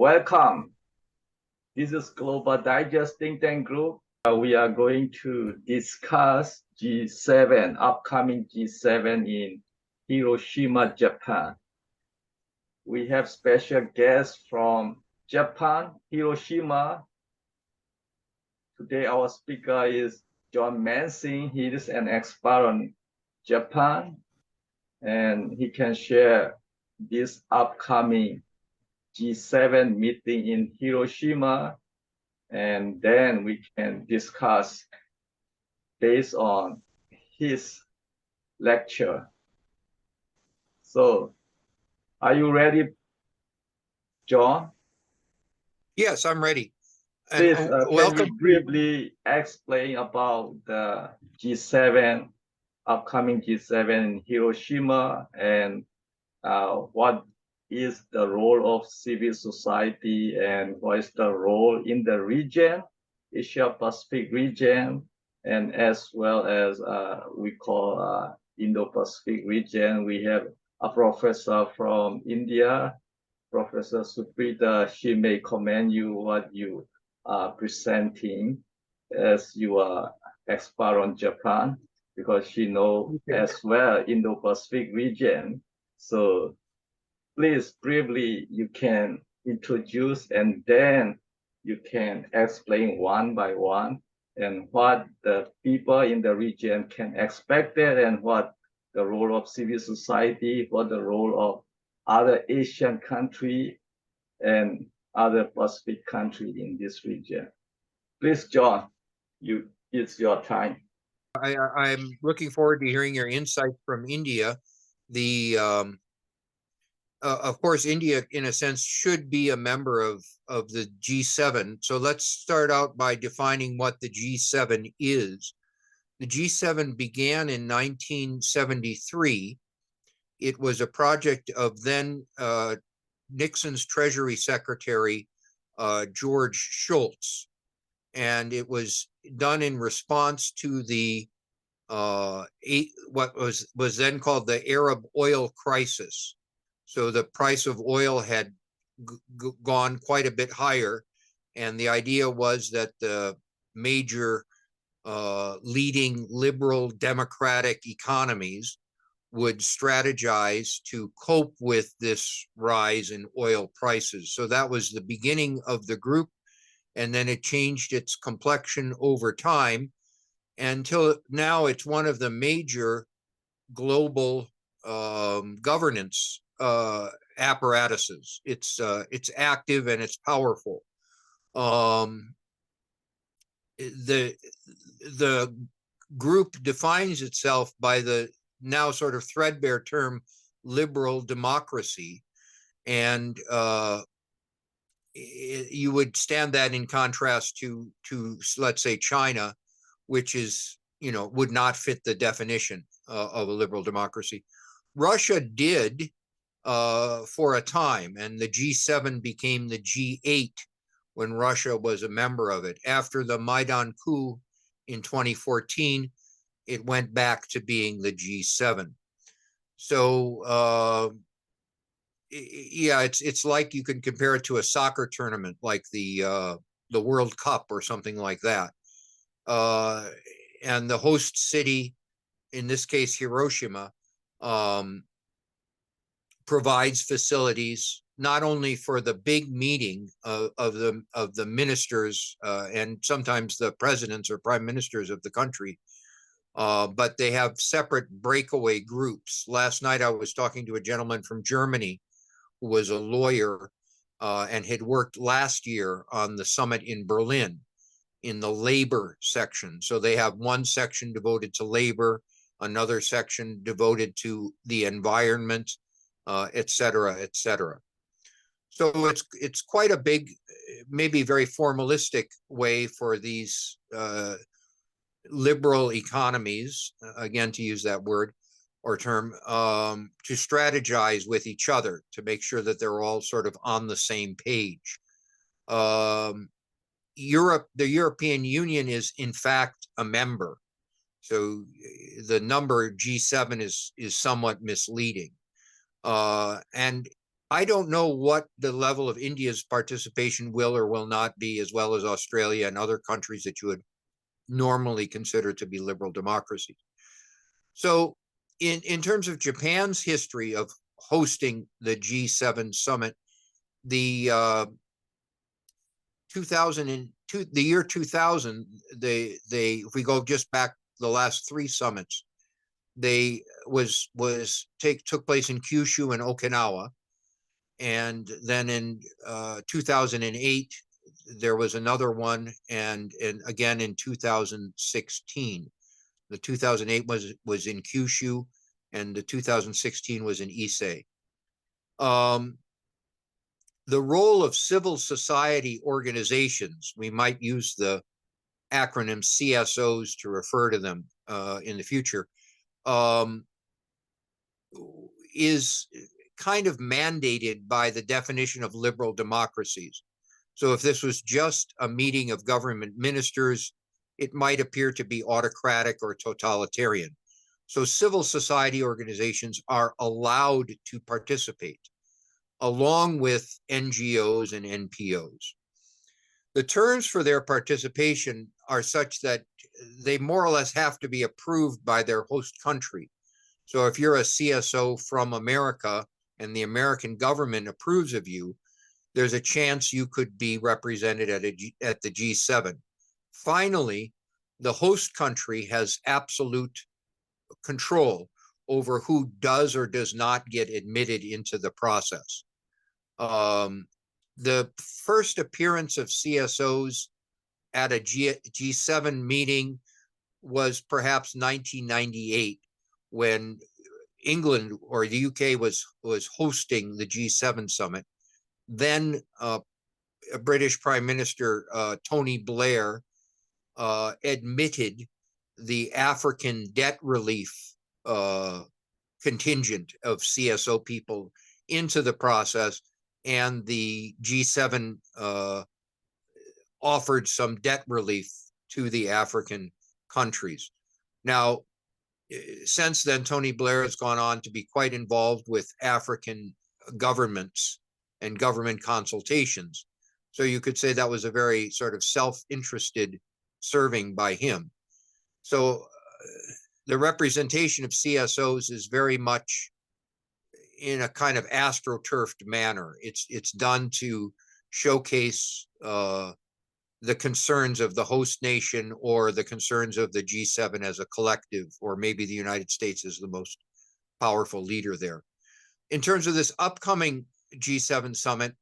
Welcome. This is Global Digest Think Tank Group. We are going to discuss G7, upcoming G7 in Hiroshima, Japan. We have special guests from Japan, Hiroshima. Today our speaker is John Mansing. He is an expert on Japan, and he can share this upcoming G7 meeting in Hiroshima, and then we can discuss based on his lecture. So, are you ready, John? Yes, I'm ready. And Please, welcome. can you briefly explain about the G7, upcoming G7 in Hiroshima, and what is the role of civil society and what is the role in the region, Asia Pacific region, and as well as we call Indo-Pacific region. We have a professor from India, Professor Suprita. She may comment you what you are presenting as you are expert on Japan, because she knows as well Indo-Pacific region. So please briefly you can introduce and then you can explain one by one and what the people in the region can expect it and what the role of civil society, what the role of other Asian country and other Pacific country in this region. Please, John, it's your time. I'm looking forward to hearing your insight from India. Of course, India, in a sense, should be a member of the G7. So let's start out by defining what the G7 is. The G7 began in 1973. It was a project of then Nixon's Treasury Secretary, George Shultz. And it was done in response to the what was then called the Arab oil crisis. So the price of oil had gone quite a bit higher, and the idea was that the major leading liberal democratic economies would strategize to cope with this rise in oil prices. So that was the beginning of the group, and then it changed its complexion over time until now it's one of the major global governance apparatuses. It's active and it's powerful. The group defines itself by the now sort of threadbare term liberal democracy, and you would stand that in contrast to let's say China, which is, would not fit the definition of a liberal democracy. Russia did for a time, and the G7 became the G8 when Russia was a member of it. After the Maidan coup in 2014, it went back to being the G7. So yeah, it's like you can compare it to a soccer tournament, like the World Cup or something like that. And the host city, in this case Hiroshima, provides facilities not only for the big meeting of the ministers and sometimes the presidents or prime ministers of the country, but they have separate breakaway groups. Last night I was talking to a gentleman from Germany who was a lawyer and had worked last year on the summit in Berlin in the labor section. So they have one section devoted to labor, another section devoted to the environment, et cetera, et cetera. So it's quite a big, maybe very formalistic way for these liberal economies, again, to use that word or term, to strategize with each other to make sure that they're all sort of on the same page. Europe, the European Union is in fact a member. So the number G7 is somewhat misleading. And I don't know what the level of India's participation will or will not be, as well as Australia and other countries that you would normally consider to be liberal democracies. So in terms of Japan's history of hosting the G7 summit, the 2002, the year 2000, they if we go just back the last three summits, they took place in Kyushu and Okinawa, and then in 2008 there was another one, and again in 2016. The 2008 was in Kyushu, and the 2016 was in Issei. The role of civil society organizations, we might use the acronym CSOs to refer to them in the future, is kind of mandated by the definition of liberal democracies. So if this was just a meeting of government ministers, it might appear to be autocratic or totalitarian. So civil society organizations are allowed to participate, along with NGOs and NPOs. The terms for their participation are such that they more or less have to be approved by their host country. So if you're a CSO from America and the American government approves of you, there's a chance you could be represented at the G7. Finally, the host country has absolute control over who does or does not get admitted into the process. The first appearance of CSOs at a G7 meeting was perhaps 1998, when England or the UK was hosting the G7 summit. Then British Prime Minister Tony Blair admitted the African debt relief contingent of CSO people into the process, and the G7 offered some debt relief to the African countries. Now, since then, Tony Blair has gone on to be quite involved with African governments and government consultations. So you could say that was a very sort of self-interested serving by him. So the representation of CSOs is very much in a kind of astroturfed manner. It's done to showcase the concerns of the host nation, or the concerns of the G7 as a collective, or maybe the United States is the most powerful leader there. In terms of this upcoming G7 summit,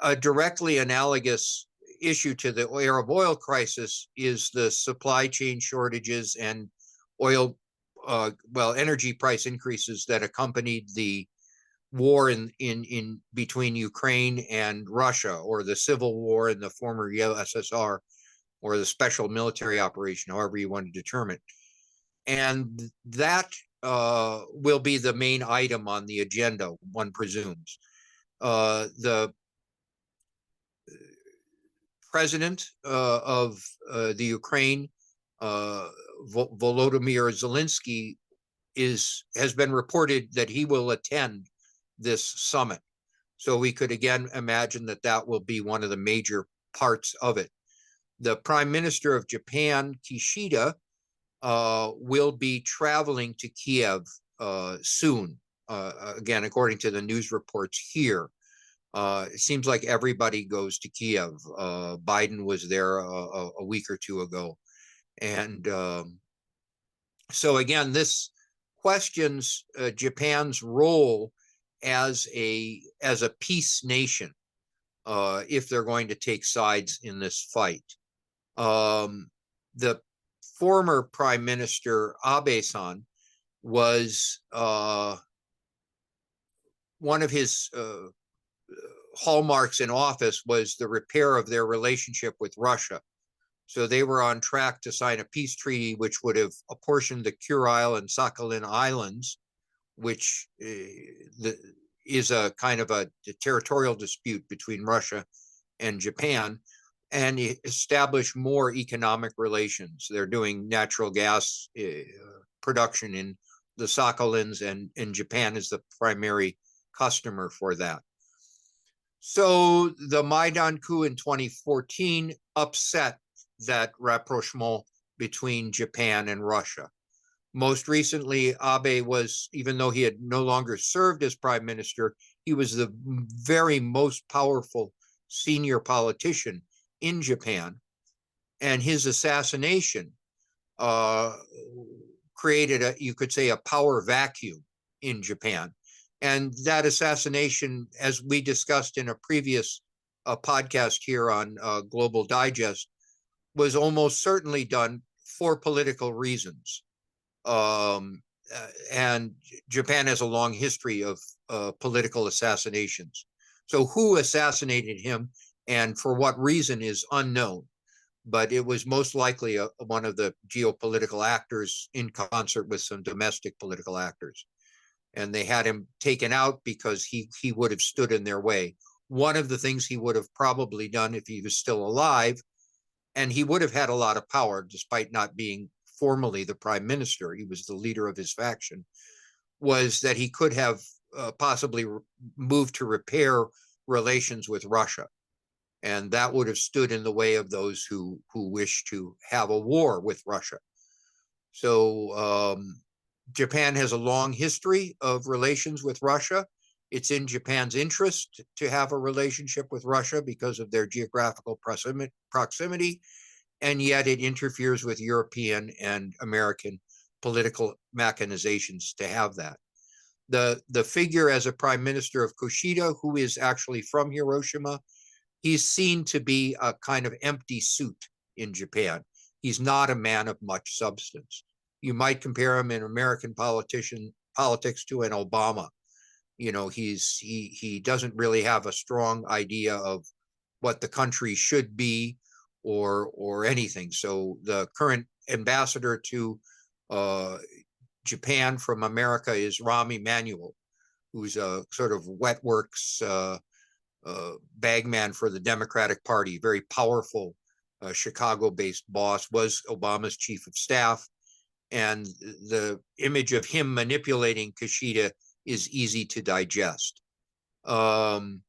a directly analogous issue to the Arab oil crisis is the supply chain shortages and energy price increases that accompanied the war in between Ukraine and Russia, or the civil war in the former USSR, or the special military operation, however you want to determine it. And that will be the main item on the agenda, one presumes. The president of the Ukraine, Volodymyr Zelensky, has been reported that he will attend this summit. So we could again imagine that that will be one of the major parts of it. The Prime Minister of Japan, Kishida, will be traveling to Kiev soon, again, according to the news reports here. It seems like everybody goes to Kiev. Biden was there a week or two ago. And so again, this questions Japan's role as a peace nation, if they're going to take sides in this fight. The former Prime Minister Abe-san was one of his hallmarks in office was the repair of their relationship with Russia. So they were on track to sign a peace treaty which would have apportioned the Kuril and Sakhalin Islands, which is a kind of a territorial dispute between Russia and Japan, and establish more economic relations. They're doing natural gas production in the Sakhalins, and Japan is the primary customer for that. So the Maidan coup in 2014 upset that rapprochement between Japan and Russia. Most recently, Abe was, even though he had no longer served as prime minister, he was the very most powerful senior politician in Japan. And his assassination created a, you could say, a power vacuum in Japan. And that assassination, as we discussed in a previous podcast here on Global Digest, was almost certainly done for political reasons. And Japan has a long history of political assassinations. So who assassinated him and for what reason is unknown. But it was most likely one of the geopolitical actors in concert with some domestic political actors. And they had him taken out because he would have stood in their way. One of the things he would have probably done if he was still alive, and he would have had a lot of power despite not being formally the prime minister, he was the leader of his faction, was that he could have possibly moved to repair relations with Russia. And that would have stood in the way of those who wish to have a war with Russia. So Japan has a long history of relations with Russia. It's in Japan's interest to have a relationship with Russia because of their geographical proximity, and yet it interferes with European and American political machinations to have that. The figure as a prime minister of Kushida, who is actually from Hiroshima, he's seen to be a kind of empty suit in Japan. He's not a man of much substance. You might compare him in American politics to an Obama. You know, he doesn't really have a strong idea of what the country should be or anything. So the current ambassador to Japan from America is Rahm Emanuel, who's a sort of wet works bagman for the Democratic Party, very powerful Chicago-based boss, was Obama's chief of staff. And the image of him manipulating Kushida is easy to digest. So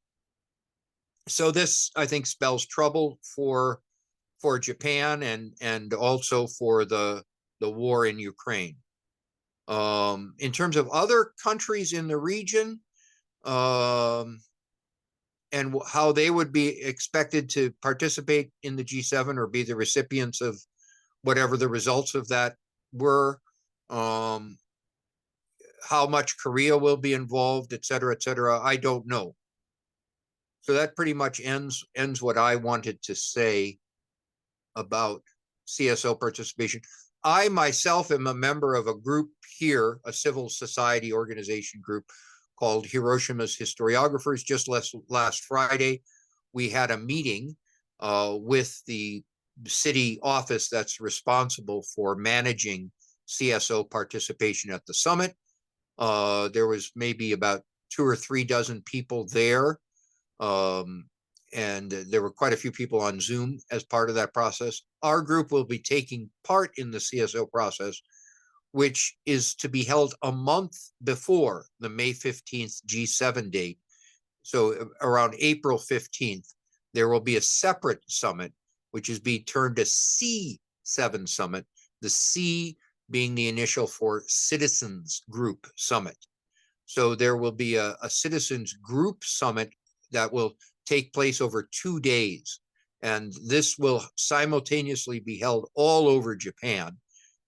this, I think, spells trouble for Japan and also for the war in Ukraine. In terms of other countries in the region, and how they would be expected to participate in the G7 or be the recipients of whatever the results of that were, how much Korea will be involved, et cetera, I don't know. So that pretty much ends what I wanted to say about CSO participation. I myself am a member of a group here, a civil society organization group called Hiroshima's Historiographers. Just last Friday, we had a meeting with the city office that's responsible for managing CSO participation at the summit. There was maybe about 2 or 3 dozen people there. And there were quite a few people on Zoom as part of that process. Our group will be taking part in the CSO process, which is to be held a month before the May 15th G7 date. So around April 15th, there will be a separate summit, which is being turned to C7 Summit, the C being the initial for Citizens Group Summit. So there will be a Citizens Group Summit that will take place over 2 days. And this will simultaneously be held all over Japan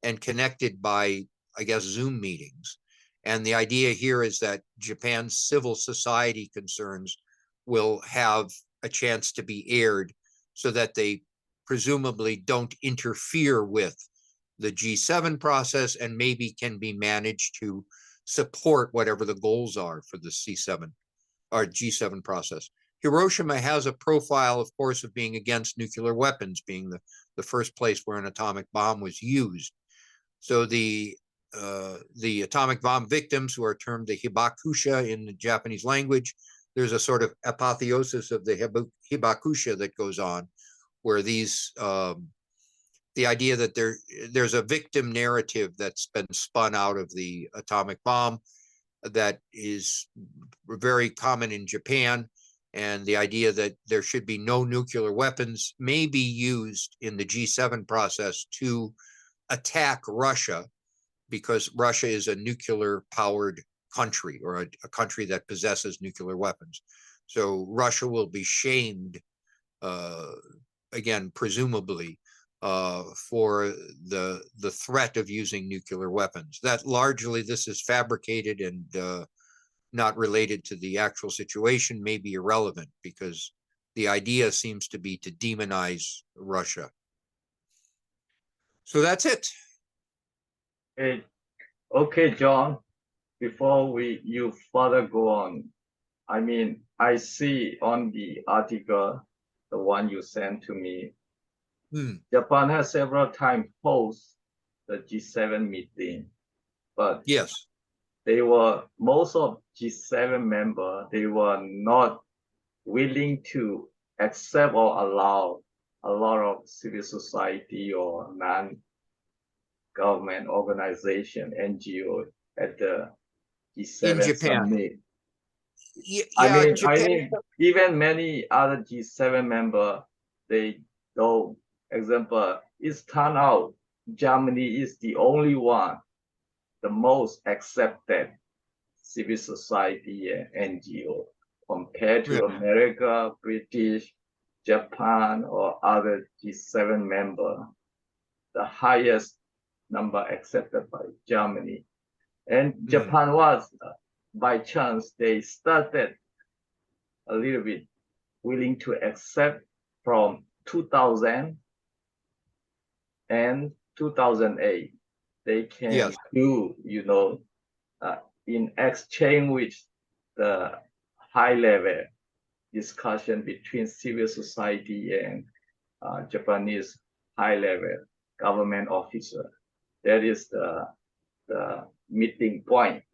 and connected by, I guess, Zoom meetings. And the idea here is that Japan's civil society concerns will have a chance to be aired so that they presumably don't interfere with the G7 process and maybe can be managed to support whatever the goals are for the C7 or G7 process. Hiroshima has a profile, of course, of being against nuclear weapons, being the first place where an atomic bomb was used. So the atomic bomb victims, who are termed the hibakusha in the Japanese language, there's a sort of apotheosis of the hibakusha that goes on, where these the idea that there's a victim narrative that's been spun out of the atomic bomb that is very common in Japan. And the idea that there should be no nuclear weapons may be used in the G7 process to attack Russia, because Russia is a nuclear powered country, or a country that possesses nuclear weapons. So Russia will be shamed, again, presumably, for the threat of using nuclear weapons. That largely this is fabricated and not related to the actual situation, may be irrelevant, because the idea seems to be to demonize Russia. So that's it. Okay, okay, John. Before you further go on, I mean, I see on the article, the one you sent to me, Japan has several times host the G7 meeting, but Yes. most of G7 members, they were not willing to accept or allow a lot of civil society or non-government organization, NGO, at the In G7 Japan. summit. Yeah, I Japan. mean, even many other G7 members, they don't. Example, it's turned out Germany is the only one, the most accepted civil society and NGO compared to Yeah. America, British, Japan, or other G7 member. The highest number accepted by Germany. And Japan was, by chance, they started a little bit willing to accept from 2000 and 2008. They can Yes. do, in exchange with the high level discussion between civil society and Japanese high level government officer. That is the meeting point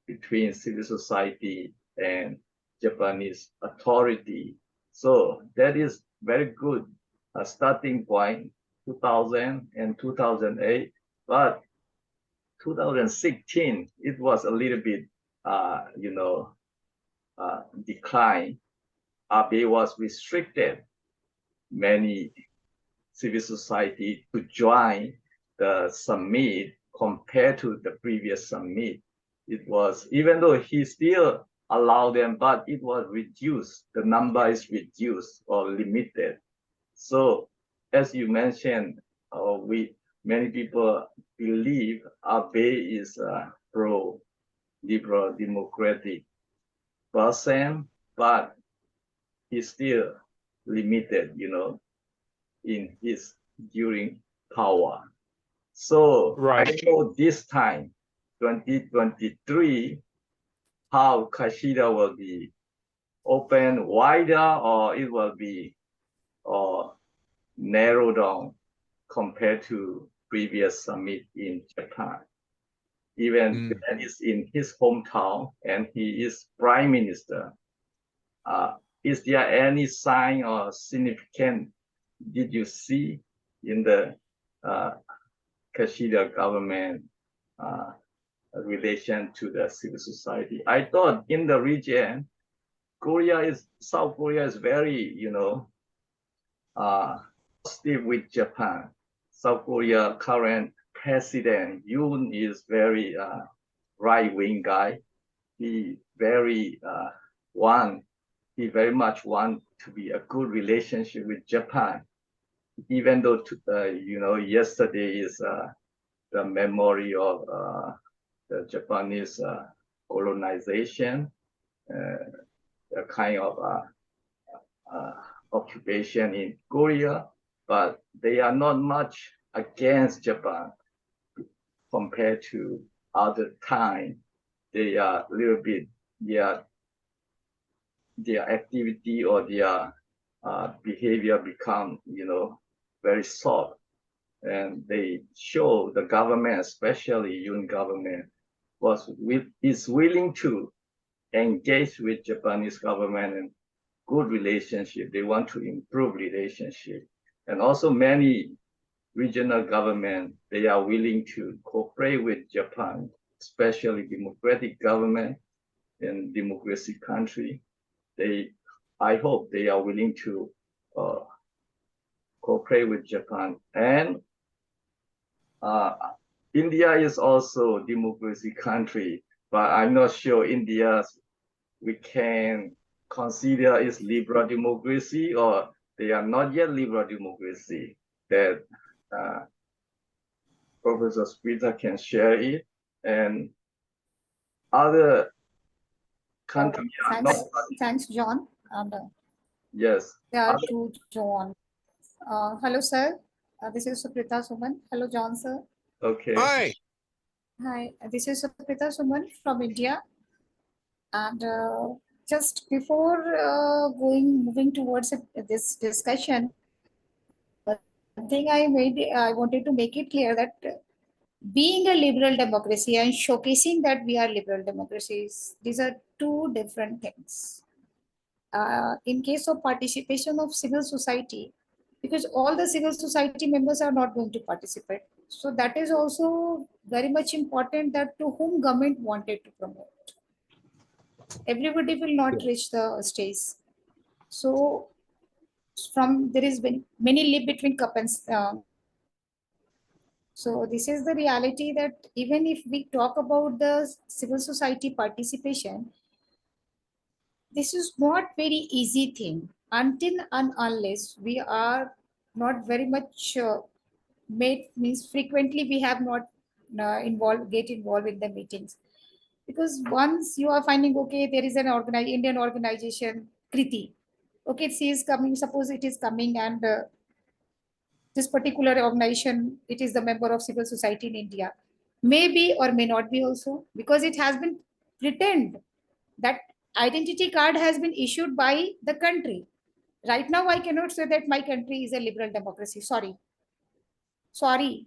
between civil society and Japanese authority. So that is very good starting point, 2000 and 2008. But 2016, it was a little bit, decline. Abe was restricted many civil society to join the summit compared to the previous summit. It was, even though he still allowed them, but it was reduced. The number is reduced or limited. So as you mentioned, many people believe Abe is a pro-liberal democratic person, but he's still limited, in his during power. So Right. I know this time, 2023, how Kashida will be open wider, or it will be narrowed down compared to previous summit in Japan. Even that is in his hometown, and he is prime minister. Is there any sign or significant did you see in the Kashida government relation to the civil society? I thought in the region, South Korea is very, positive with Japan. South Korea current president Yoon is very right-wing guy. He very he very much want to be a good relationship with Japan. Even though yesterday is the memory of the Japanese colonization, a kind of occupation in Korea, but they are not much against Japan compared to other time. They are a little bit, their activity or their behavior become, very soft. And they show the government, especially Yoon government, is willing to engage with Japanese government in good relationship. They want to improve relationship. And also many regional government, they are willing to cooperate with Japan, especially democratic government. in democracy country, I hope they are willing to cooperate with Japan. And uh, India is also a democracy country, but I'm not sure India we can consider is liberal democracy or they are not yet liberal democracy. That uh, Professor Spitzer can share it, and other countries are not. Thanks, John. And Yes. there are two John. Hello, sir. This is Suprita Suman. Hello, John, sir. Okay. Hi. Hi, this is Suprita Suman from India. And just before moving towards this discussion, one thing I wanted to make it clear that being a liberal democracy and showcasing that we are liberal democracies, these are two different things. In case of participation of civil society, because all the civil society members are not going to participate. So that is also very much important that to whom government wanted to promote. Everybody will not reach the stage. So from there is been many live between cup and so this is the reality that even if we talk about the civil society participation, this is not very easy thing until and unless we are not very much made means frequently we have not get involved in the meetings, because once you are finding okay there is an Indian organization Kriti, okay she is coming, suppose it is coming and this particular organization it is the member of civil society in India, maybe or may not be also, because it has been pretend that identity card has been issued by the country. Right now I cannot say that my country is a liberal democracy. Sorry,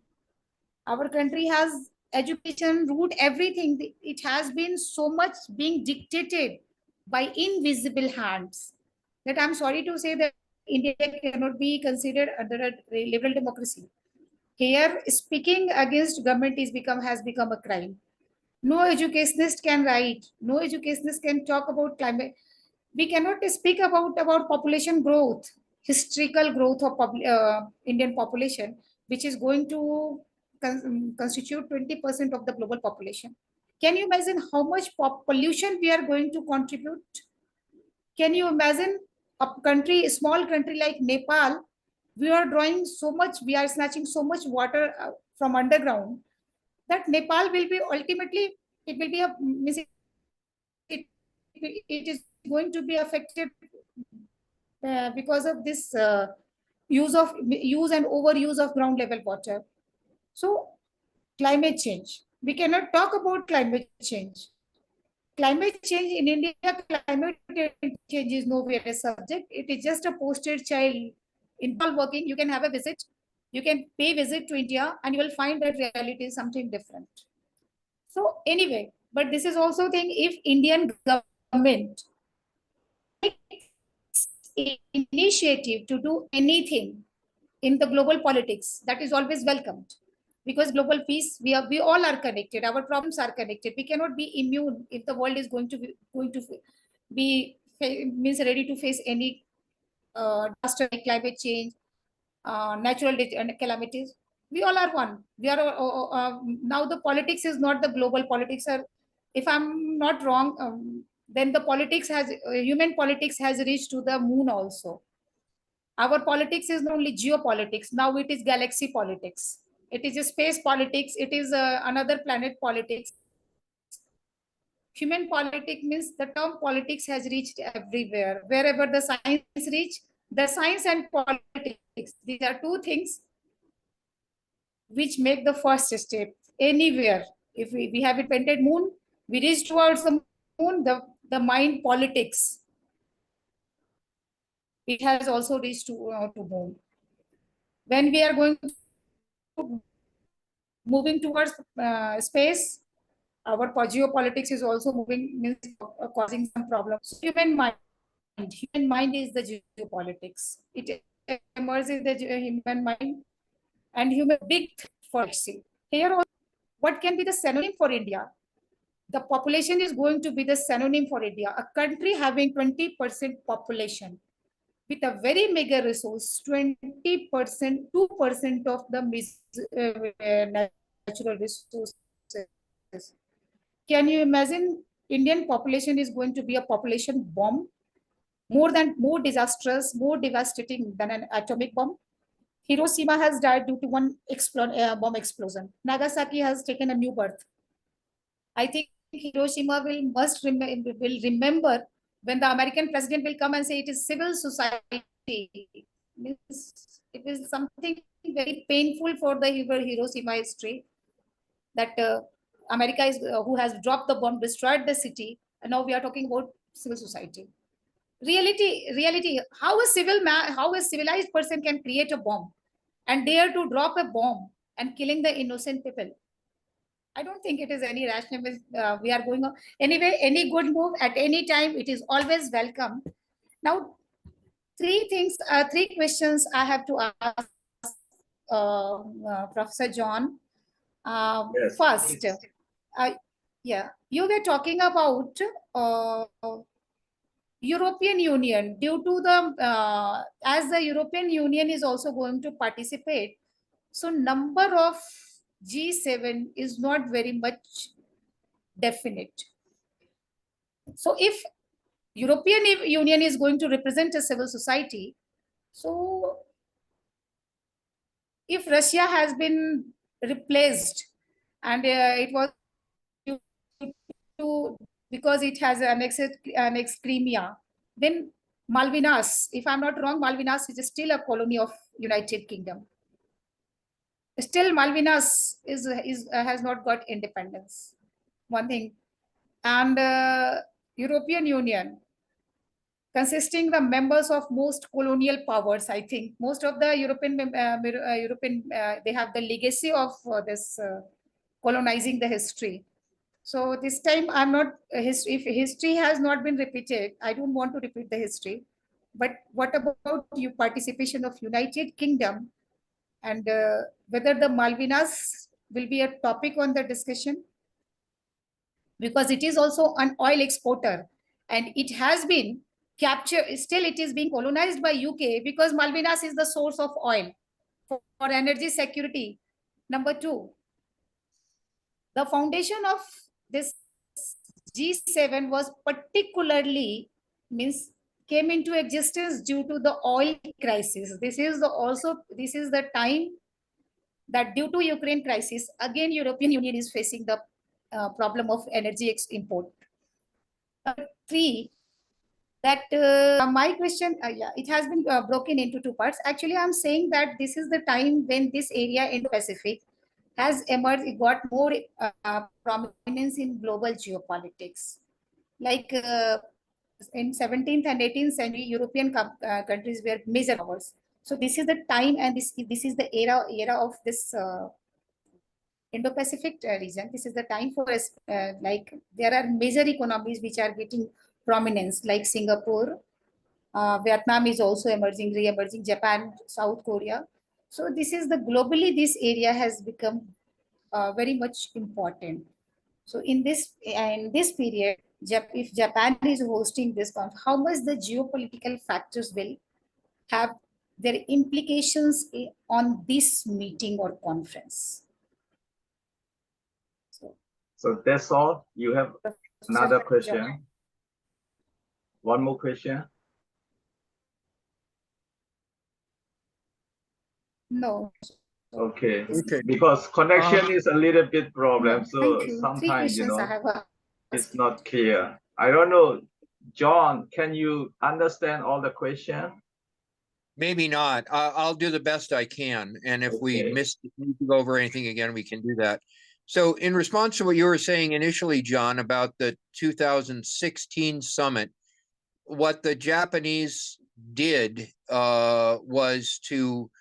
our country has education root everything, it has been so much being dictated by invisible hands that I'm sorry to say that India cannot be considered under a liberal democracy. Here speaking against government has become a crime. No educationist can write, no educationist can talk about climate. We cannot speak about population growth, historical growth of Indian population, which is going to constitute 20% of the global population. Can you imagine how much pollution we are going to contribute? Can you imagine a country, a small country like Nepal, we are drawing so much, we are snatching so much water from underground that Nepal will be ultimately, it will be a means it is going to be affected because of this use and overuse of ground level water. So climate change, we cannot talk about climate change. Climate change in India, climate change is nowhere a subject. It is just a poster child. In Nepal working, you can have a visit, you can pay visit to India, and you will find that reality is something different. So anyway, but this is also thing, if Indian government takes initiative to do anything in the global politics, that is always welcomed, because global peace, we all are connected, our problems are connected, we cannot be immune if the world is be means ready to face any disaster like climate change, natural calamities. We all are one. We are now the politics is not the global politics. Are, if I'm not wrong, then the politics has human politics has reached to the moon also. Our politics is not only geopolitics. Now it is galaxy politics. It is a space politics. It is another planet politics. Human politics means the term politics has reached everywhere. Wherever the science reach, the science and politics, these are two things which make the first step anywhere. If we have invented moon, we reach towards the moon, the mind politics, it has also reached to moon. When we are going to moving towards space, our geopolitics is also moving, means causing some problems. So human mind is the geopolitics. It emerges in the human mind, and human big for here. What can be the synonym for India? the population is going to be the synonym for India. A country having 20% population with a very mega resource, 20%, 2% of the natural resources. Can you imagine Indian population is going to be a population bomb? More disastrous, more devastating than an atomic bomb. Hiroshima has died due to one bomb explosion. Nagasaki has taken a new birth. I think Hiroshima will remember when the American president will come and say it is civil society. It is something very painful for the Hiroshima history that America is who has dropped the bomb, destroyed the city, and now we are talking about civil society. Reality. How a civilized person can create a bomb and dare to drop a bomb and killing the innocent people? I don't think it is any rational. We are going on anyway. Any good move at any time, it is always welcome. Now, three questions I have to ask Professor John. Yes, First, please. yeah, you were talking about European Union. Due to the as the European Union is also going to participate, so number of G7 is not very much definite. So if European Union is going to represent a civil society, so if Russia has been replaced and it was to because it has annexed Crimea, then Malvinas, if I'm not wrong, Malvinas is still a colony of United Kingdom. Still, Malvinas has not got independence. One thing, and European Union, consisting the members of most colonial powers. I think most of the European they have the legacy of this colonizing the history. So this time I'm not if history has not been repeated, I don't want to repeat the history. But what about you participation of United Kingdom and whether the Malvinas will be a topic on the discussion? Because it is also an oil exporter and it has been captured, still it is being colonized by UK because Malvinas is the source of oil for energy security. Number two, the foundation of this G7 was particularly means came into existence due to the oil crisis. This is the time that due to Ukraine crisis, again European Union is facing the problem of energy import. Three, that my question, yeah, it has been broken into two parts. Actually, I'm saying that this is the time when this area in Pacific has emerged, it got more prominence in global geopolitics. Like in 17th and 18th century, European countries were major powers. So this is the time, and this is the era of this Indo-Pacific region. This is the time for us. Like there are major economies which are getting prominence, like Singapore. Vietnam is also emerging, re-emerging. Japan, South Korea. So this is the globally this area has become very much important. So in this period, if Japan is hosting this conference, how much the geopolitical factors will have their implications on this meeting or conference? So that's all. You have another John. question? One more question? No. Okay. Okay. Because connection is a little bit problem. No, So thank you. Three sometimes, questions I have it's asked. not clear. I don't know. John, can you understand all the question? Maybe not. I'll do the best I can. And if we Okay. need to go over anything again, we can do that. So in response to what you were saying initially, John, about the 2016 summit, what the Japanese did was to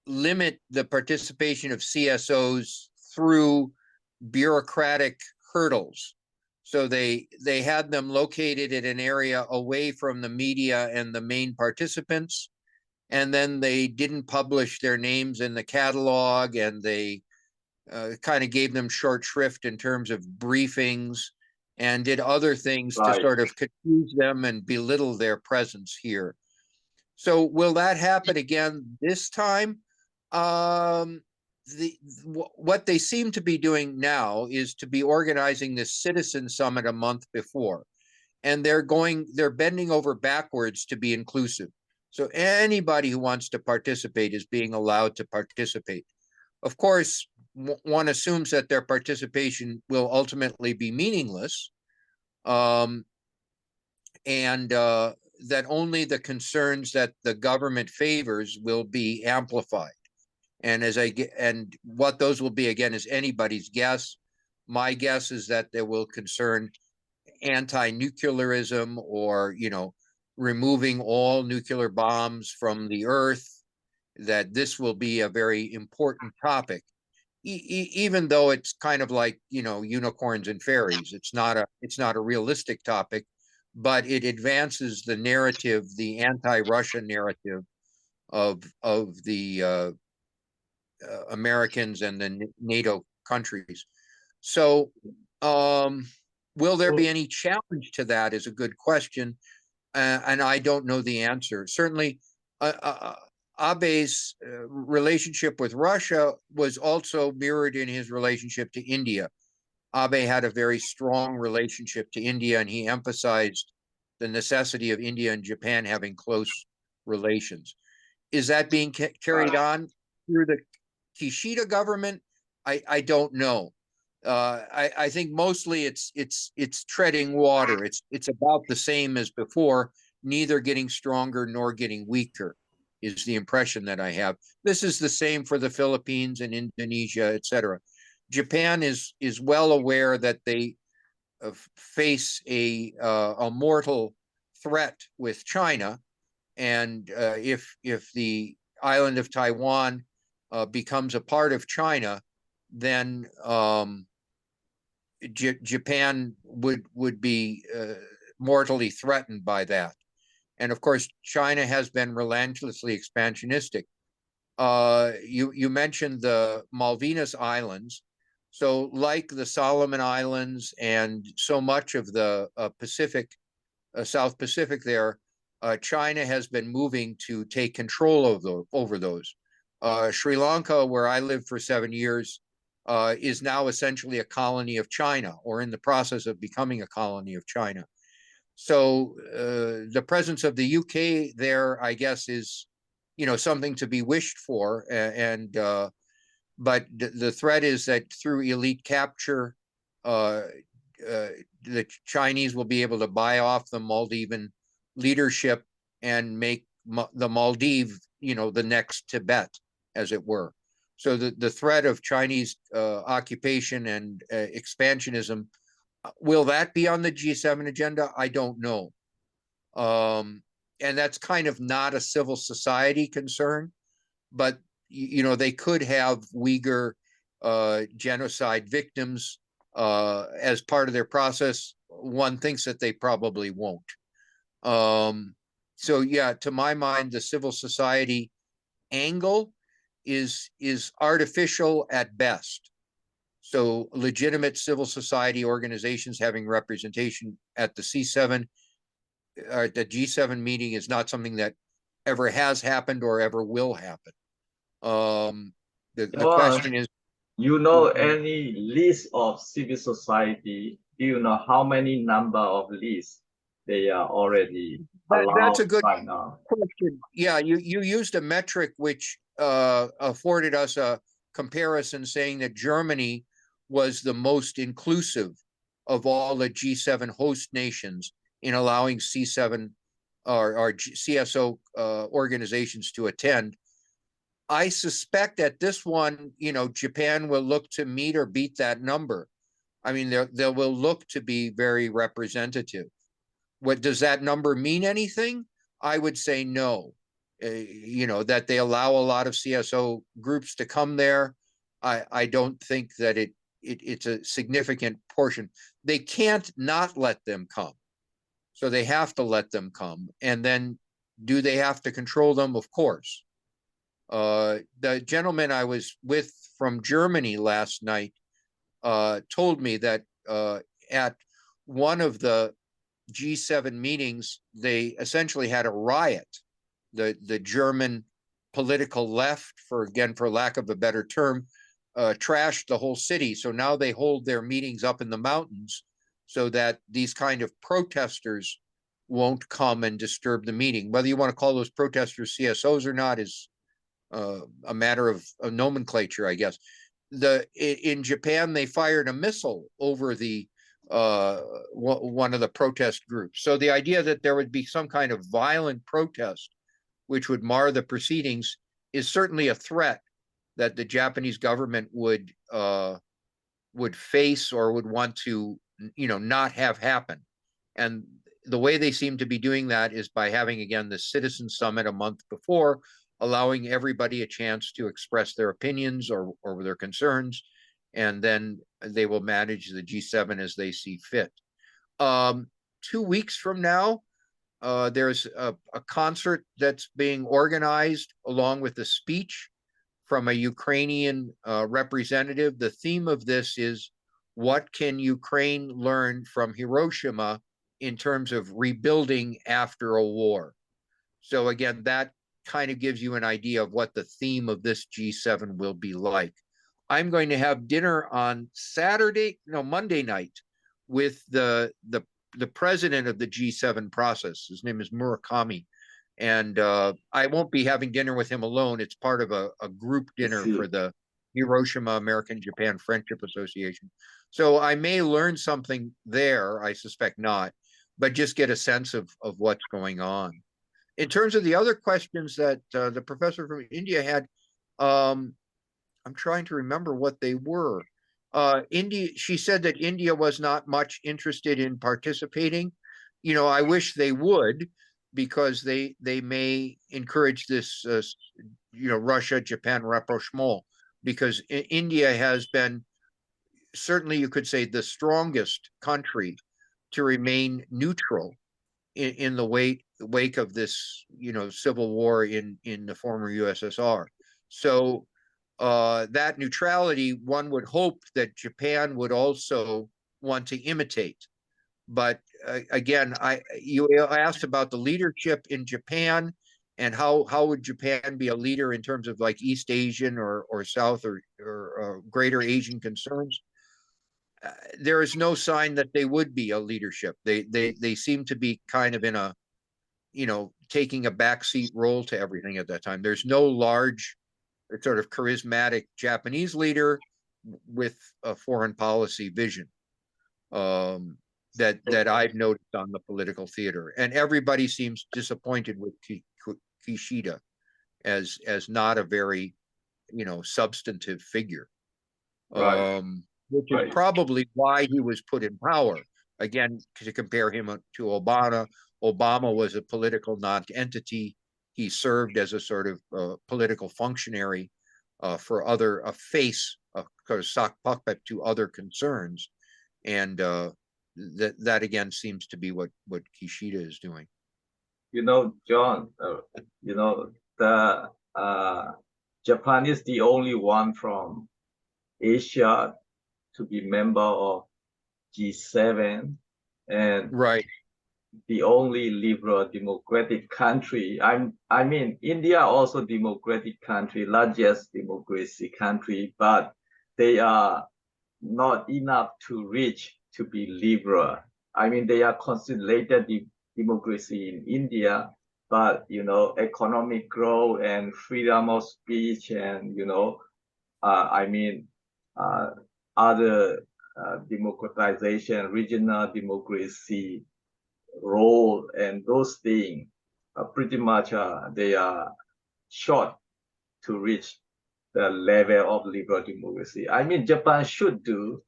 limit the participation of CSOs through bureaucratic hurdles. So they had them located in an area away from the media and the main participants. And then they didn't publish their names in the catalog, and they kind of gave them short shrift in terms of briefings. and did other things to Right. sort of confuse them and belittle their presence here. So will that happen again this time? Um, what they seem to be doing now is to be organizing this citizen summit a month before, and they're bending over backwards to be inclusive. So anybody who wants to participate is being allowed to participate. Of course, one assumes that their participation will ultimately be meaningless, um, and that only the concerns that the government favors will be amplified. And what those will be again is anybody's guess. My guess is that they will concern anti-nuclearism, or removing all nuclear bombs from the earth. That this will be a very important topic, even though it's kind of like unicorns and fairies. It's not a realistic topic, but it advances the narrative, the anti-Russia narrative of the Americans and the NATO countries. So, will there be So, any challenge to that is a good question, and I don't know the answer. Certainly, Abe's relationship with Russia was also mirrored in his relationship to India. Abe had a very strong relationship to India, and he emphasized the necessity of India and Japan having close relations. Is that being carried on through the Kishida government? I don't know. I think mostly it's treading water. It's about the same as before, neither getting stronger nor getting weaker, is the impression that I have. This is the same for the Philippines and Indonesia, etc. Japan is well aware that they face a mortal threat with China, and if the island of Taiwan becomes a part of China, then Japan would be mortally threatened by that. And of course, China has been relentlessly expansionistic. You mentioned the Malvinas Islands. So, like the Solomon Islands and so much of the Pacific, South Pacific, there, China has been moving to take control of over those. Sri Lanka, where I lived for 7 years, is now essentially a colony of China, or in the process of becoming a colony of China. So the presence of the UK there, I guess, is something to be wished for, and but the threat is that through elite capture, the Chinese will be able to buy off the Maldivian leadership and make the Maldives, the next Tibet, as it were. So the threat of Chinese occupation and expansionism, will that be on the G7 agenda? I don't know. And that's kind of not a civil society concern, but they could have Uyghur genocide victims as part of their process. One thinks that they probably won't. So yeah, to my mind, the civil society angle is artificial at best. So legitimate civil society organizations having representation at the C7 or the G7 meeting is not something that ever has happened or ever will happen. The question is, you know any list of civil society? Do you know how many number of lists they are already that's allowed a good right now? question. Yeah, you used a metric which afforded us a comparison, saying that Germany was the most inclusive of all the G7 host nations in allowing C7 or CSO organizations to attend. I suspect at this one, Japan will look to meet or beat that number. I mean, they will look to be very representative. What does that number mean? Anything? I would say no. That they allow a lot of CSO groups to come there. I don't think that it's a significant portion. They can't not let them come. So they have to let them come. And then do they have to control them? Of course. The gentleman I was with from Germany last night told me that at one of the G7 meetings, they essentially had a riot. The German political left, for lack of a better term, trashed the whole city. So now they hold their meetings up in the mountains so that these kind of protesters won't come and disturb the meeting. Whether you want to call those protesters CSOs or not is a matter of nomenclature, I guess. In Japan, they fired a missile over the one of the protest groups. So the idea that there would be some kind of violent protest which would mar the proceedings is certainly a threat that the Japanese government would face or would want to, not have happen. And the way they seem to be doing that is by having, again, the citizen summit a month before, allowing everybody a chance to express their opinions or their concerns, and then they will manage the G7 as they see fit. 2 weeks from now, there's a concert that's being organized along with a speech from a Ukrainian representative. The theme of this is, what can Ukraine learn from Hiroshima in terms of rebuilding after a war? So again, that kind of gives you an idea of what the theme of this G7 will be like. I'm going to have dinner on Monday night with the president of the G7 process. His name is Murakami. And I won't be having dinner with him alone. It's part of a group dinner for the Hiroshima American Japan Friendship Association. So I may learn something there, I suspect not, but just get a sense of what's going on. In terms of the other questions that the professor from India had, I'm trying to remember what they were. She said that India was not much interested in participating. I wish they would, because they may encourage this, Russia-Japan rapprochement, because India has been, certainly you could say, the strongest country to remain neutral in the wake of this, civil war in the former USSR. So that neutrality, one would hope that Japan would also want to imitate. But again, you asked about the leadership in Japan and how would Japan be a leader in terms of like East Asian or South or greater Asian concerns. There is no sign that they would be a leadership. They seem to be kind of in a, taking a backseat role to everything at that time. There's no large sort of charismatic Japanese leader with a foreign policy vision that I've noticed on the political theater. And everybody seems disappointed with Kishida as not a very, substantive figure. Right. Which is probably why he was put in power. Again, to compare him to Obama, Obama was a political non-entity. He served as a sort of political functionary for a face, a sort of sock puppet to other concerns. And that again seems to be what Kishida is doing. John, the Japan is the only one from Asia to be member of G7, and right, the only liberal democratic country. I mean, India also democratic country, largest democracy country, but they are not enough to reach to be liberal. I mean, they are considered the democracy in India, but economic growth and freedom of speech and other democratization, regional democracy role, and those things pretty much they are short to reach the level of liberal democracy. I mean, Japan should do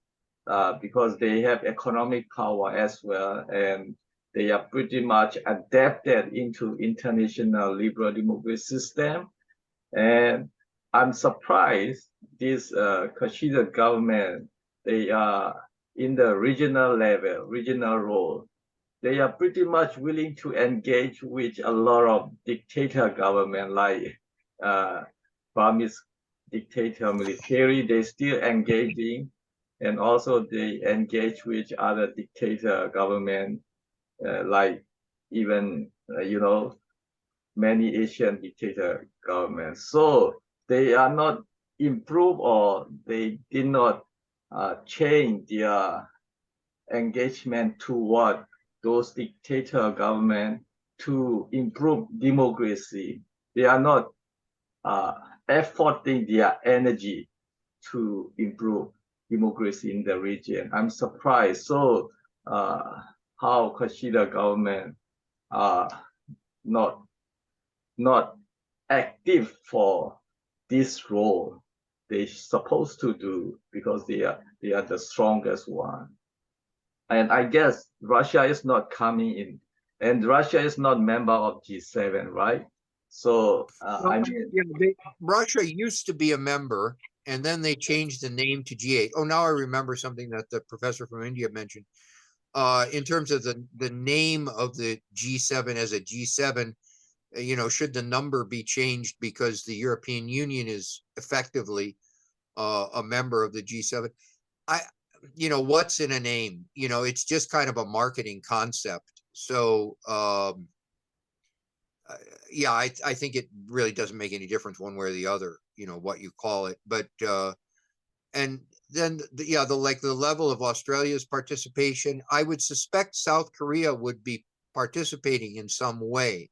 because they have economic power as well, and they are pretty much adapted into international liberal democracy system. And I'm surprised this Kishida government, they are in the regional level, regional role. They are pretty much willing to engage with a lot of dictator government like Burmese dictator military. They still engaging, and also they engage with other dictator government, like even many Asian dictator governments. So they are not improved, or they did not change their engagement toward those dictator government to improve democracy. They are not uh, efforting their energy to improve democracy in the region. I'm surprised. So how Kashida government are not not active for this role they supposed to do, because they are the strongest one. And I guess Russia is not coming in, and Russia is not member of G7, right? So Well, I mean, Russia used to be a member, and then they changed the name to G8. Oh, now I remember something that the professor from India mentioned. In terms of the name of the G7 as a G7, should the number be changed because the European Union is effectively a member of the G7? I, what's in a name? It's just kind of a marketing concept. So, yeah, I think it really doesn't make any difference one way or the other, what you call it. But and then the level of Australia's participation, I would suspect South Korea would be participating in some way,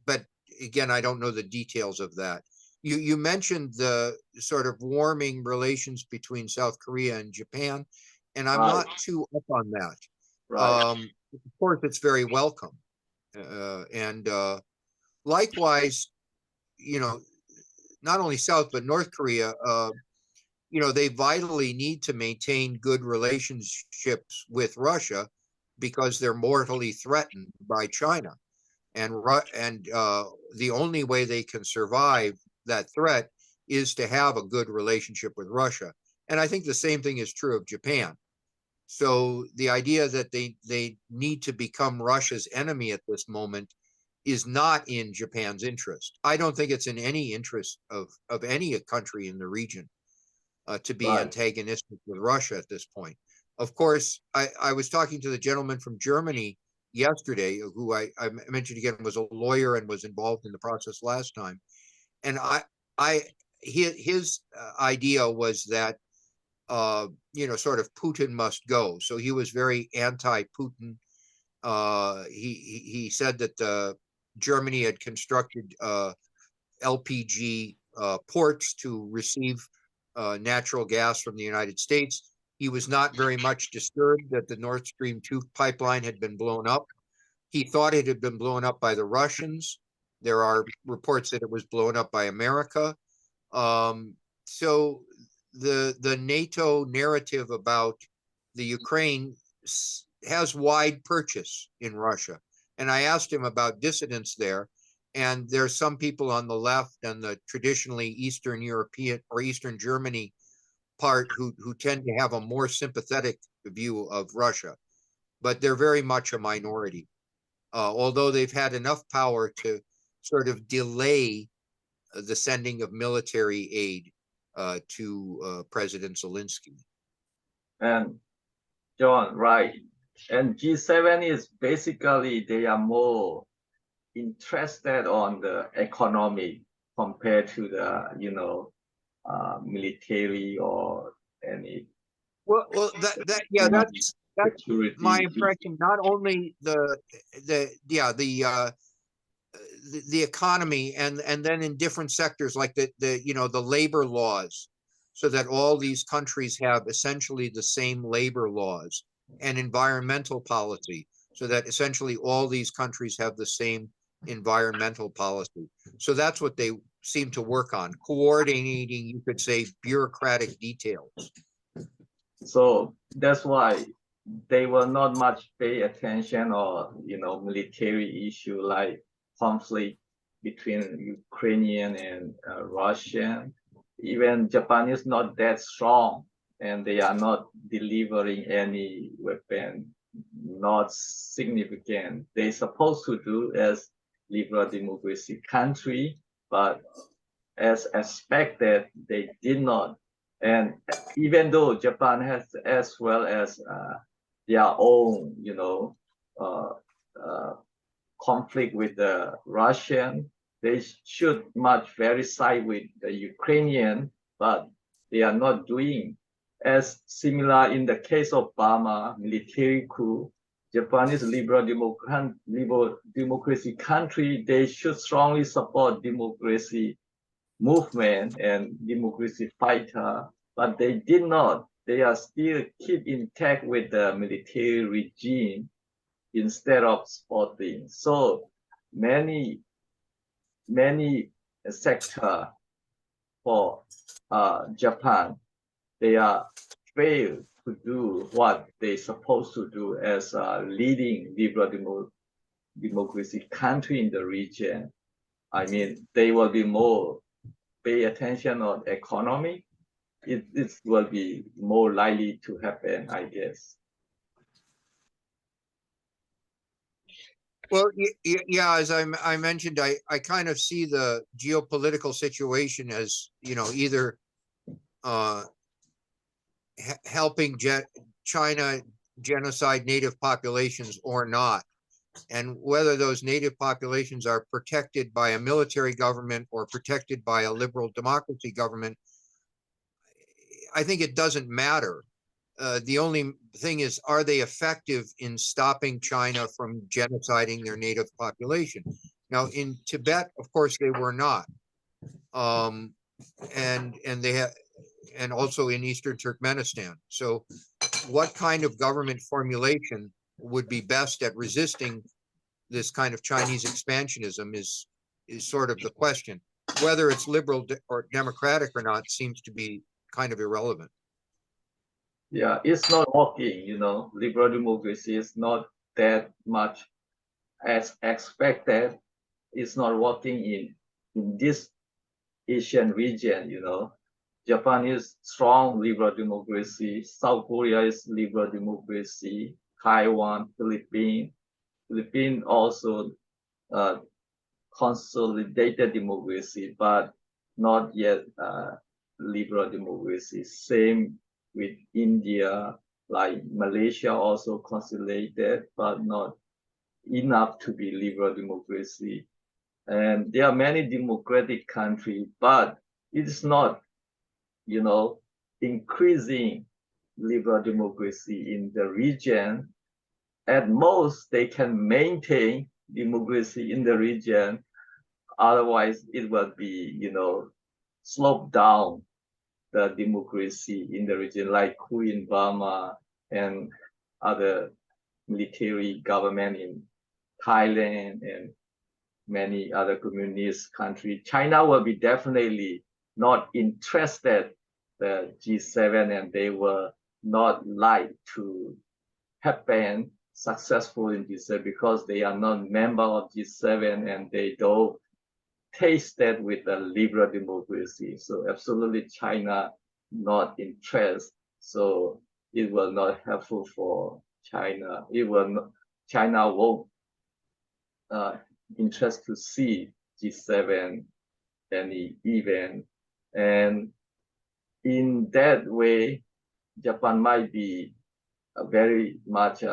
but again, I don't know the details of that. You mentioned the sort of warming relations between South Korea and Japan, and I'm right, not too up on that. right, Of course, it's very welcome, and likewise, you know, not only South but North Korea, they vitally need to maintain good relationships with Russia because they're mortally threatened by China, and the only way they can survive that threat is to have a good relationship with Russia. And I think the same thing is true of Japan. So the idea that they need to become Russia's enemy at this moment is not in Japan's interest. I don't think it's in any interest of any country in the region to be right. antagonistic with Russia at this point. Of course, I was talking to the gentleman from Germany yesterday, who I mentioned again was a lawyer and was involved in the process last time, and his idea was that sort of Putin must go. So he was very anti-Putin. He said that Germany had constructed LPG ports to receive natural gas from the United States. He was not very much disturbed that the Nord Stream 2 pipeline had been blown up. He thought it had been blown up by the Russians. There are reports that it was blown up by America. So the NATO narrative about the Ukraine has wide purchase in Russia. And I asked him about dissidents there. And there's some people on the left and the traditionally Eastern European or Eastern Germany part who tend to have a more sympathetic view of Russia, but they're very much a minority. Although they've had enough power to sort of delay the sending of military aid to President Zelensky. And John, right. And G7 is basically, they are more interested on the economy compared to the, military or any Well, that's security my issue. impression. Not only the economy and then in different sectors like the labor laws, so that all these countries have essentially the same labor laws, and environmental policy, so that essentially all these countries have the same environmental policy. So that's what they seem to work on, coordinating, you could say, bureaucratic details. So that's why they will not much pay attention, or military issue like conflict between Ukrainian and Russian. Even Japan is not that strong, and they are not delivering any weapon, not significant. They supposed to do as liberal democracy country, but as expected, they did not. And even though Japan has as well as their own, uh, uh, conflict with the Russian, they should much very side with the Ukrainian, but they are not doing. As similar in the case of Burma military coup, Japanese liberal democracy country, they should strongly support democracy movement and democracy fighter, but they did not. They are still keep intact with the military regime instead of supporting. So many sector for Japan, they are failed to do what they supposed to do as a leading liberal democracy country in the region. I mean, they will be more pay attention on economy. It will be more likely to happen, I guess. Well, yeah, as I mentioned, I kind of see the geopolitical situation as, either helping China genocide native populations or not. And whether those native populations are protected by a military government or protected by a liberal democracy government, I think it doesn't matter. The only thing is, are they effective in stopping China from genociding their native population? Now, in Tibet, of course, they were not, and they have, and also in Eastern Turkmenistan. So, what kind of government formulation would be best at resisting this kind of Chinese expansionism is sort of the question. Whether it's liberal or democratic or not seems to be kind of irrelevant. Yeah, it's not working, liberal democracy is not that much as expected. It's not working in this Asian region, Japan is strong liberal democracy, South Korea is liberal democracy, Taiwan, Philippines also uh, consolidated democracy, but not yet liberal democracy. Same with India, like Malaysia also consolidated, but not enough to be liberal democracy. And there are many democratic countries, but it is not, increasing liberal democracy in the region. At most, they can maintain democracy in the region. Otherwise, it will be, slope down the democracy in the region, like coup in Burma and other military government in Thailand and many other communist countries. China will be definitely not interested the G7, and they will not like to happen successful in G7 because they are not member of G7 and they don't taste that with a liberal democracy. So absolutely China not interest. So it will not helpful for China. It will not, China won't interest to see G7 any event. And in that way, Japan might be very much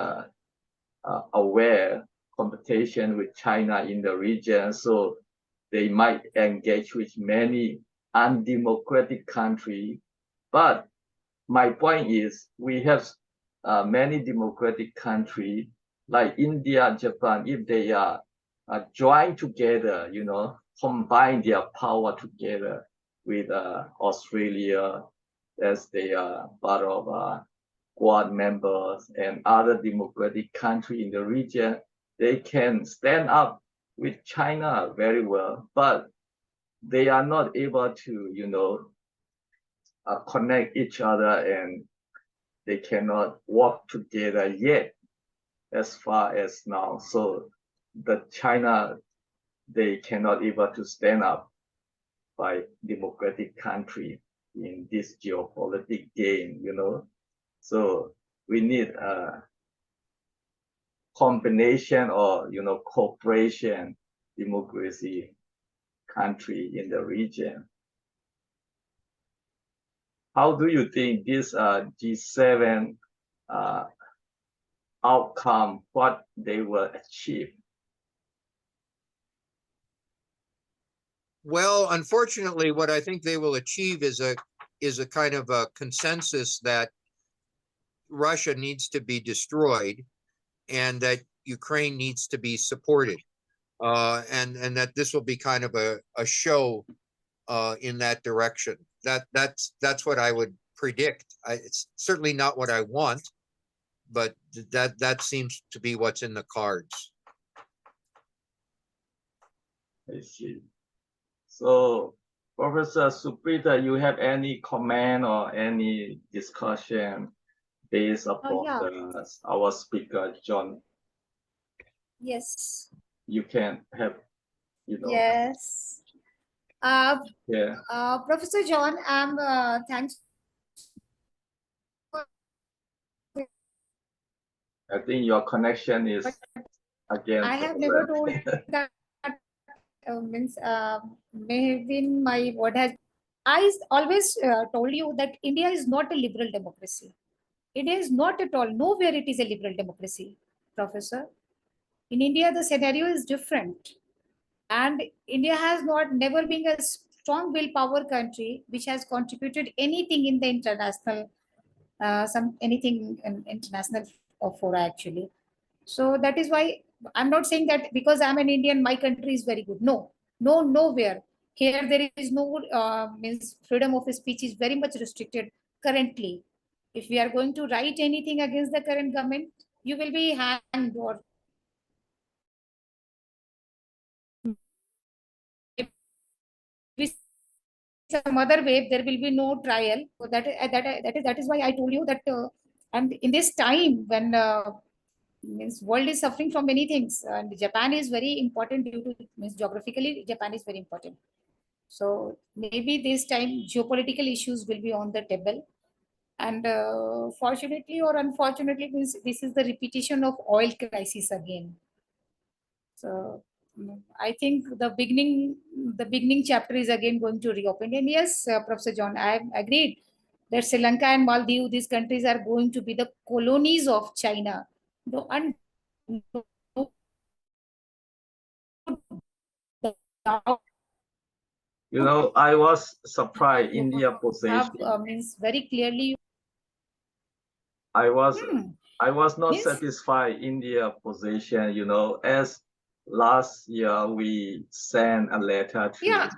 aware competition with China in the region. So they might engage with many undemocratic countries. But my point is we have many democratic countries like India, Japan, if they are joined together, combine their power together with Australia as they are part of Quad members and other democratic countries in the region, they can stand up with China very well, but they are not able to, connect each other and they cannot work together yet as far as now. So the China, they cannot able to stand up by democratic country in this geopolitical game. So we need a combination or cooperation democracy country in the region. how do you think this G7 uh, outcome, what they will achieve? Well, unfortunately, what I think they will achieve is a kind of a consensus that Russia needs to be destroyed and that Ukraine needs to be supported. And that this will be kind of a show in that direction. That's what I would predict. It's certainly not what I want, but that seems to be what's in the cards. I see. So, Professor Suprita, you have any comment or any discussion based upon Yeah. our speaker, John? Yes. You can have, Yes. yeah. Professor John, thanks. I think your connection is again. I have never told that means may have been my what has I always told you that India is not a liberal democracy. It is not at all. Nowhere it is a liberal democracy, Professor. In India, the scenario is different, and India has not never been a strong willpower country which has contributed anything in the international some anything in international fora actually. So that is why I'm not saying that because I'm an Indian, my country is very good. No, no, nowhere. Here there is no means freedom of speech is very much restricted currently. If we are going to write anything against the current government, you will be hanged or some other way. There will be no trial. So that is why I told you that. And in this time when means world is suffering from many things and Japan is very important due to means geographically Japan is very important, so maybe this time geopolitical issues will be on the table, and fortunately or unfortunately means this is the repetition of oil crisis again. So I think the beginning chapter is again going to reopen. And yes, Professor John, I have agreed that Sri Lanka and Maldives, these countries are going to be the colonies of China. No, and no doubt I was surprised India have position. means very clearly. I was Hmm, I was not means satisfied India position. As last year we sent a letter to yeah,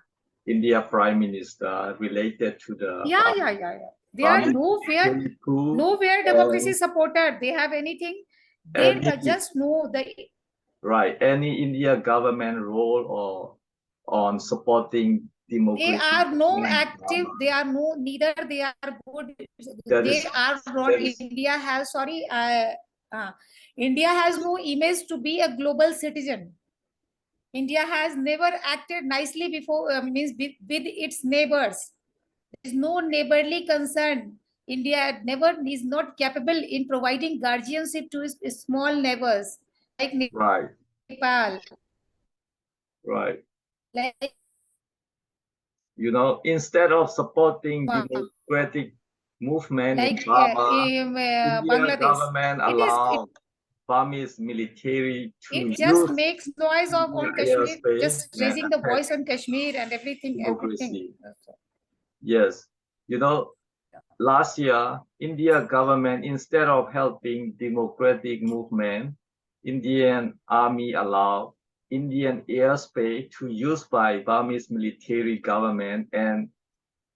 India Prime Minister related to the yeah. They are Burmese nowhere, military coup nowhere democracy and supported. They have anything. They any just know the right any India government role or on supporting they democracy are no in active, Burma. they are no, neither they are good, That they is are not. that is India has, sorry, uh, India has no image to be a global citizen. India has never acted nicely before, means with its neighbors. There is no neighborly concern. India never is not capable in providing guardianship to its small neighbors like right, Nepal, right. like Instead of supporting Myanmar, democratic movement in like Burma, India Bangladesh. government It is allowed Burmese military to it just use makes noise of India on Kashmir, airspace just and raising the attack voice on Kashmir and everything. democracy. Yes, you know, last year, India government, instead of helping democratic movement, Indian army allowed Indian airspace to use by Burmese military government, and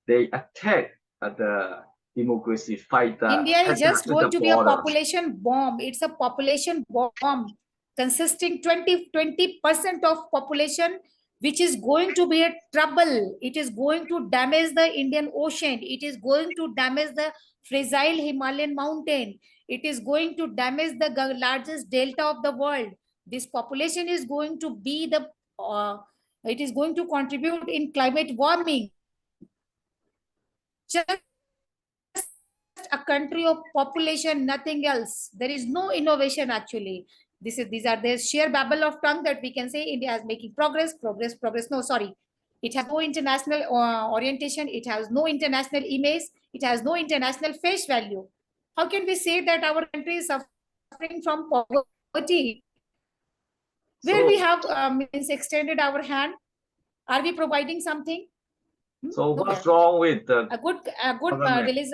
they attack the democracy fighter India at is just the going to be a border. population bomb. It's a population bomb consisting 20% of population, which is going to be a trouble. It is going to damage the Indian Ocean. It is going to damage the fragile Himalayan mountain. It is going to damage the largest delta of the world. This population is going to be it is going to contribute in climate warming. Just a country of population, nothing else. There is no innovation actually. These are the sheer babble of tongue that we can say India is making progress. No, sorry. It has no international orientation. It has no international image. It has no international face value. How can we say that our country is suffering from poverty, where we So, have means extended our hand? Are we providing something? so what's Nowhere. wrong with the A good government? release.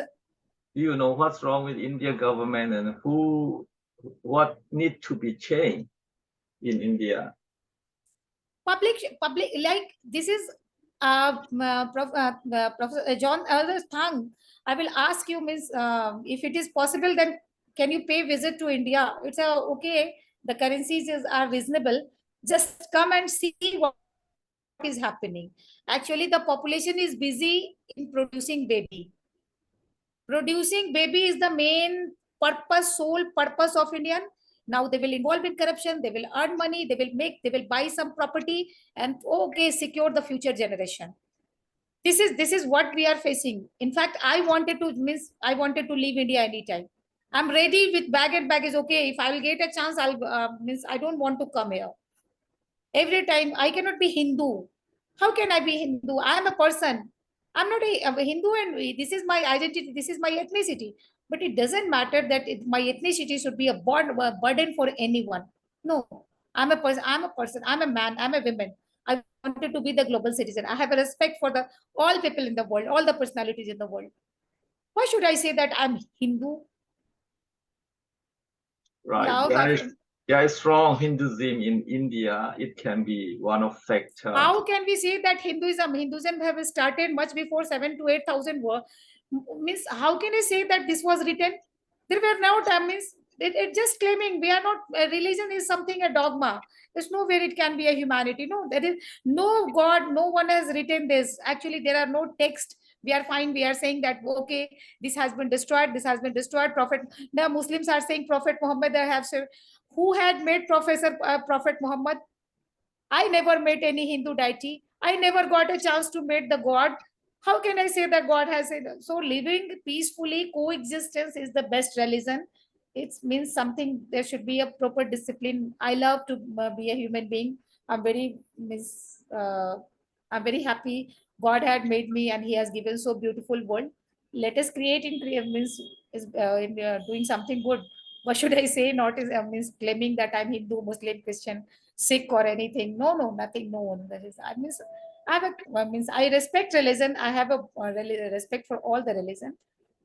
Do you know what's wrong with India government and what need to be changed in India? Public, like this is Professor John Thang. I will ask you, Miss, if it is possible, then can you pay visit to India? It's a okay. The currencies are reasonable. Just come and see what is happening. Actually, the population is busy in producing baby. Producing baby is the main purpose, sole purpose of Indian. Now they will involve in corruption, they will earn money, they will buy some property and okay, secure the future generation. This is what we are facing. In fact, I wanted to leave India anytime. I'm ready with bag and baggage. Okay, if I will get a chance, I'll means I don't want to come here. Every time I cannot be Hindu. How can I be Hindu? I am a person. I'm not a Hindu, and this is my identity, this is my ethnicity. But it doesn't matter that my ethnicity should be a burden for anyone. No, I'm a man, I'm a woman. I wanted to be the global citizen. I have a respect for the all people in the world, all the personalities in the world. Why should I say that I'm Hindu? Right. Now, There is strong Hinduism in India. It can be one of factor. how can we say that Hinduism have started much before 7 to 8,000 means how can I say that this was written? There were no means it just claiming we are not religion is something a dogma. There's nowhere it can be a humanity. No, there is no God, no one has written this. Actually, there are no text. We are fine. We are saying that okay, this has been destroyed. This has been destroyed. Prophet. The Muslims are saying Prophet Muhammad. They have said, who had made Prophet Muhammad? I never met any Hindu deity. I never got a chance to meet the God. How can I say that God has said? So living peacefully, coexistence is the best religion. It means something. There should be a proper discipline. I love to be a human being. I'm very I'm very happy. God had made me, and He has given so beautiful world. Let us create in means is doing something good. What should I say? Not is means claiming that I'm Hindu, Muslim, Christian, Sikh or anything. No, no, nothing. No one. That is, I mean, I respect religion. I have a respect for all the religion,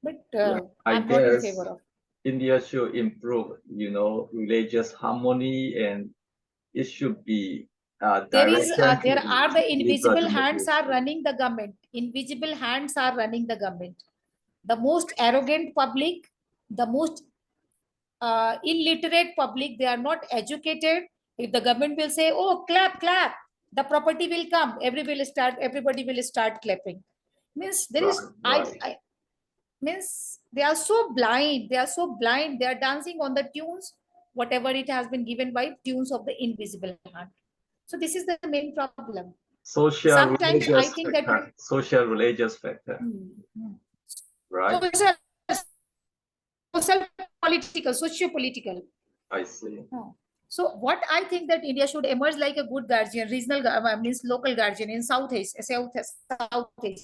but I I'm not in guess favor of. India should improve, religious harmony, and it should be direction There to are the deliver invisible hands are democracy. running the government. Invisible hands are running the government. The most arrogant public, the most illiterate public, they are not educated. If the government will say, oh, clap, clap, the property will come, everybody will start clapping. Means there is, Right, right. means they are so blind, they are so blind, they are dancing on the tunes, whatever it has been given by tunes of the invisible hand. So this is the main problem. Social Sometimes I religious think that factor, social religious factor, right? social, social political, socio-political. I see. So what I think that India should emerge like a good guardian, regional means local guardian in South Asia, South Asia.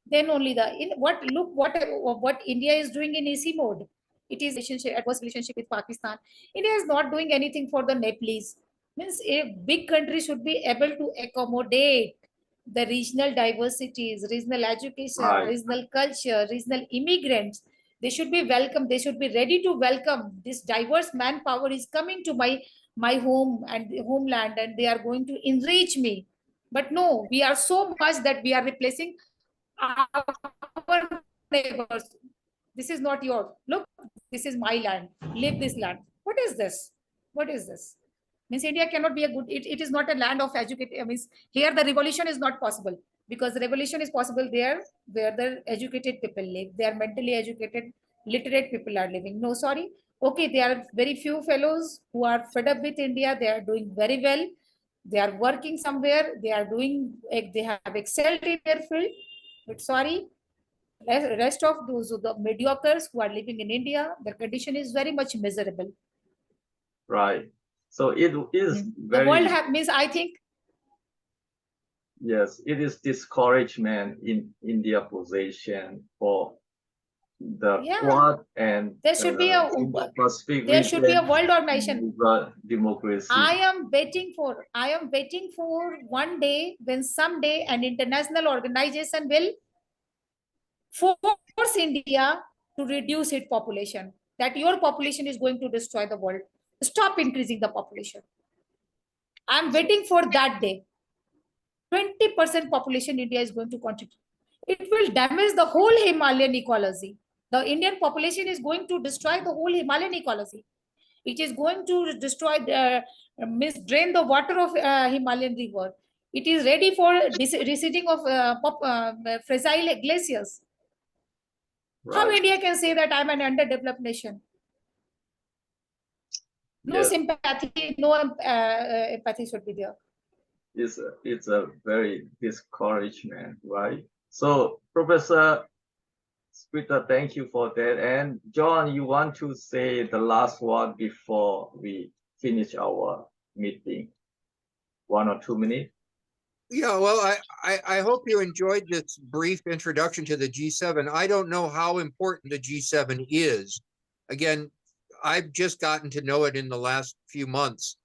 Then only the in what look what India is doing in easy mode. It is adverse relationship with Pakistan. India is not doing anything for the Nepalese. Means a big country should be able to accommodate the regional diversities, regional education, Right, regional culture, regional immigrants. They should be welcome. They should be ready to welcome this diverse manpower is coming to my home and homeland, and they are going to enrich me. But no, we are so much that we are replacing our neighbors. This is not yours. Look, this is my land. Live this land. What is this? What is this? Means India cannot be a good. It is not a land of educated. Means here the revolution is not possible, because the revolution is possible there where the educated people live. They are mentally educated, literate people are living. No, sorry. Okay, there are very few fellows who are fed up with India. They are doing very well. They are working somewhere. They are doing. They have excelled in their field. But sorry, rest of those the mediocres who are living in India, their condition is very much miserable. right. So it is The world very, means I think Yes, it is discouragement in India position for the Yeah, Quad and there should be a Indo-Pacific there should be a region world organization. democracy. I am waiting for one day when someday an international organization will force India to reduce its population. That your population is going to destroy the world. Stop increasing the population. I'm waiting for that day. 20% population India is going to contribute. It will damage the whole Himalayan ecology. The Indian population is going to destroy the whole Himalayan ecology. It is going to destroy drain the water of Himalayan river. It is ready for receding of fragile glaciers. How Right. India can say that I'm an underdeveloped nation? No Yes, sympathy, no empathy should be there. it's a very discouragement, right? So, Professor Splitter, thank you for that. And John, you want to say the last word before we finish our meeting? 1 or 2 minutes? Yeah, well, I hope you enjoyed this brief introduction to the G7. I don't know how important the G7 is. Again, I've just gotten to know it in the last few months.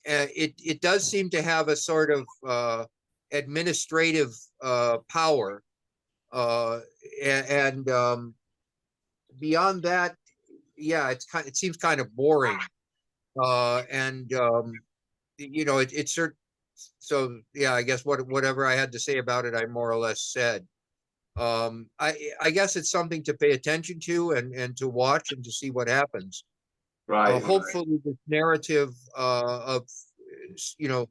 It does seem to have a sort of administrative power, and beyond that, yeah, it seems kind of boring, and you know, it's certain. So yeah, I guess whatever I had to say about it, I more or less said. I guess it's something to pay attention to and to watch and to see what happens. Right. Hopefully, this narrative of you know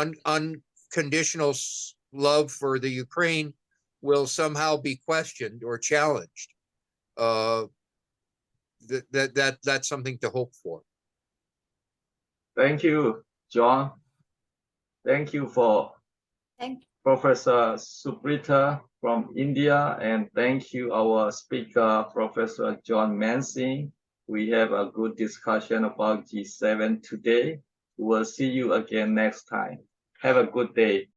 unconditional love for the Ukraine will somehow be questioned or challenged. Uh, that's something to hope for. Thank you, John. Thank you for Thank you. Professor Subrita from India, and thank you, our speaker, Professor John Mansing. We have a good discussion about G7 today. We will see you again next time. Have a good day.